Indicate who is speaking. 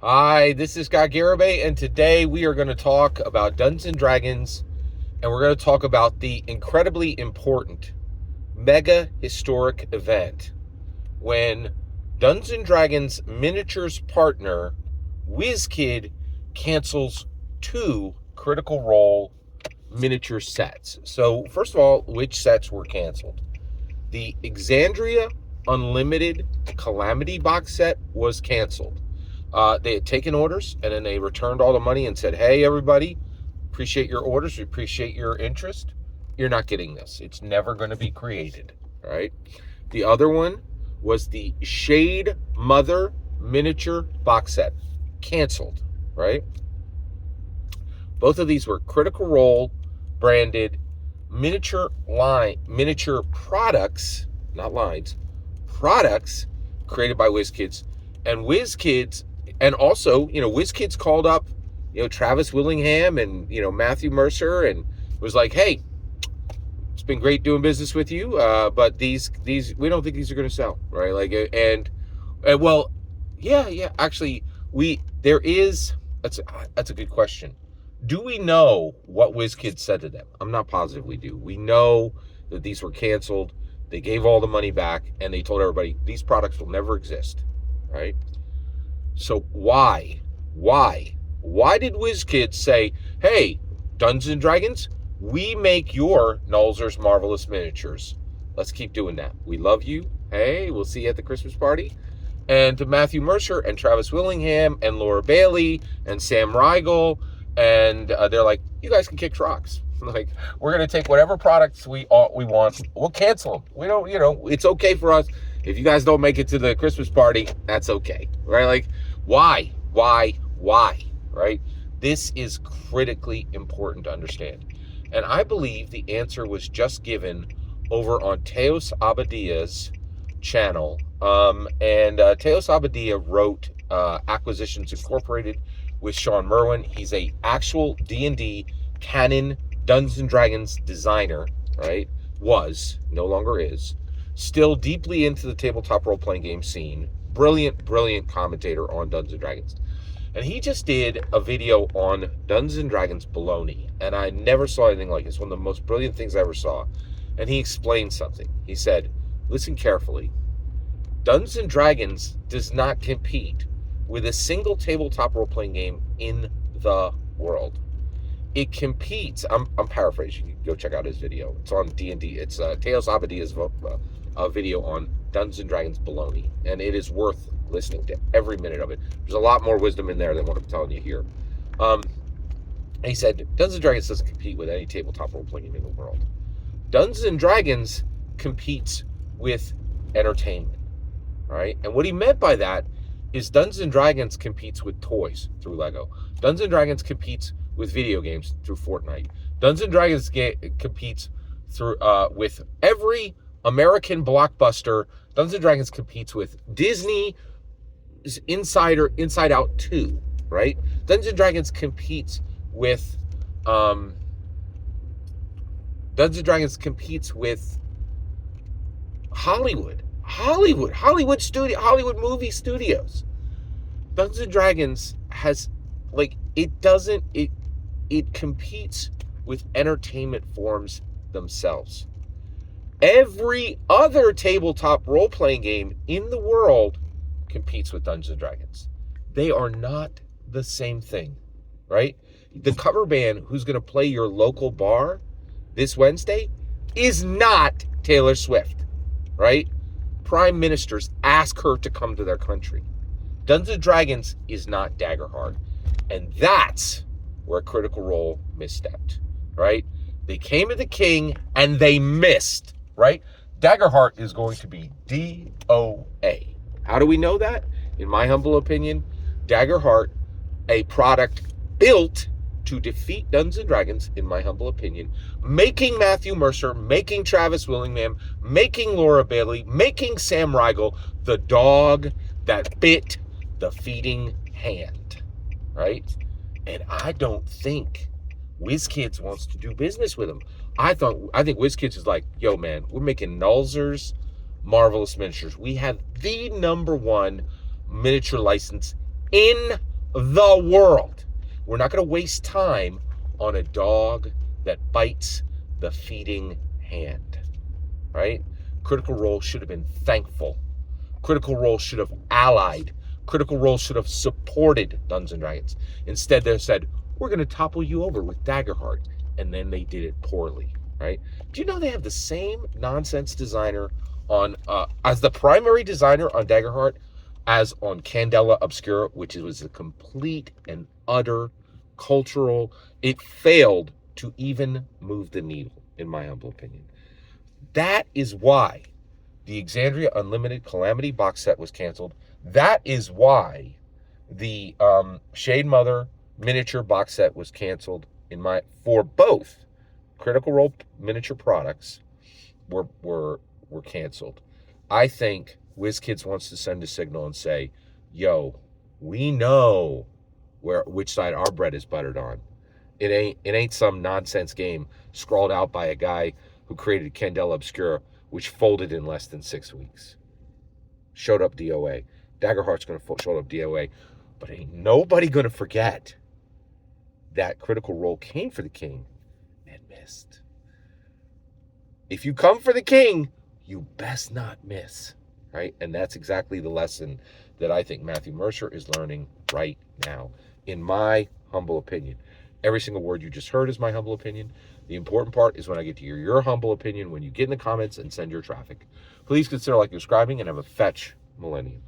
Speaker 1: Hi, this is Scott Garibay, and today we are going to talk about Dungeons and Dragons, and we're going to talk about the incredibly important mega historic event when Dungeons and Dragons miniatures partner WizKid cancels 2 Critical Role miniature sets. So, first of all, which sets were canceled? The Exandria Unlimited Calamity box set was canceled. They had taken orders, and then they returned all the money and said, hey, everybody, appreciate your orders. We appreciate your interest. You're not getting this. It's never going to be created. All right. The other one was the Shade Mother miniature box set. Canceled. Right. Both of these were Critical Role branded miniature products, not lines, products created by WizKids. And WizKids, and also, WizKids called up, Travis Willingham and, Matthew Mercer, and was like, hey, it's been great doing business with you, but these we don't think these are going to sell, right? Like, and well, yeah, actually, that's a good question. Do we know what WizKids said to them? I'm not positive we do. We know that these were canceled. They gave all the money back, and they told everybody these products will never exist, right? So why did WizKids say, hey, Dungeons and Dragons, we make your Nulzer's Marvelous Miniatures. Let's keep doing that. We love you. Hey, we'll see you at the Christmas party. And to Matthew Mercer and Travis Willingham and Laura Bailey and Sam Riegel, and they're like, you guys can kick rocks. Like, we're going to take whatever products we want. We'll cancel them. We don't, it's okay for us. If you guys don't make it to the Christmas party, that's okay, right? Like, why, right? This is critically important to understand. And I believe the answer was just given over on Teos Abadia's channel. And Teos Abadia wrote Acquisitions Incorporated with Sean Merwin. He's a actual D&D canon Dungeons and Dragons designer, right? Was, no longer is. Still deeply into the tabletop role-playing game scene. Brilliant commentator on Dungeons and Dragons. And he just did a video on Dungeons and Dragons baloney. And I never saw anything like it. It's one of the most brilliant things I ever saw. And he explained something. He said, listen carefully. Dungeons and Dragons does not compete with a single tabletop role-playing game in the world. It competes. I'm paraphrasing. You can go check out his video. It's on D&D. It's Teos Abadia's video on Dungeons and Dragons baloney, and it is worth listening to every minute of it. There's a lot more wisdom in there than what I'm telling you here. He said Dungeons and Dragons doesn't compete with any tabletop role-playing game in the world. Dungeons and Dragons competes with entertainment, right? And what he meant by that is Dungeons and Dragons competes with toys through Lego. Dungeons and Dragons competes with video games through Fortnite. Dungeons and Dragons competes through with every American blockbuster. Dungeons and Dragons competes with Disney Inside Out 2, right? Dungeons and Dragons competes with Dungeons and Dragons competes with Hollywood movie studios. Dungeons and Dragons has, like, it competes with entertainment forms themselves. Every other tabletop role-playing game in the world competes with Dungeons and Dragons. They are not the same thing, right? The cover band who's going to play your local bar this Wednesday is not Taylor Swift, right? Prime ministers ask her to come to their country. Dungeons and Dragons is not Daggerheart. And that's where Critical Role misstepped, right? They came to the king and they missed, right? Daggerheart is going to be DOA. How do we know that? In my humble opinion, Daggerheart, a product built to defeat Dungeons and Dragons, in my humble opinion, making Matthew Mercer, making Travis Willingham, making Laura Bailey, making Sam Riegel the dog that bit the feeding hand, right? And I don't think WizKids wants to do business with them. I think WizKids is like, yo, man, we're making Nulzer's Marvelous Miniatures. We have the #1 miniature license in the world. We're not going to waste time on a dog that bites the feeding hand, right? Critical Role should have been thankful. Critical Role should have allied. Critical Role should have supported Dungeons and Dragons. Instead, they said, we're going to topple you over with Daggerheart. And then they did it poorly, right? Do you know they have the same nonsense designer on as the primary designer on Daggerheart as on Candela Obscura, which was a complete and utter cultural. It failed to even move the needle, in my humble opinion. That is why the Exandria Unlimited Calamity box set was canceled. That is why the Shade Mother miniature box set was canceled for both Critical Role miniature products were canceled. I think WizKids wants to send a signal and say, yo, we know which side our bread is buttered on. It ain't some nonsense game scrawled out by a guy who created Candela Obscura, which folded in less than 6 weeks. Showed up DOA. Daggerheart's going to show up DOA. But ain't nobody going to forget that Critical Role came for the king and missed. If you come for the king, you best not miss, right? And that's exactly the lesson that I think Matthew Mercer is learning right now, in my humble opinion. Every single word you just heard is my humble opinion. The important part is when I get to hear your humble opinion, when you get in the comments and send your traffic. Please consider liking, subscribing, and have a fetch millennium.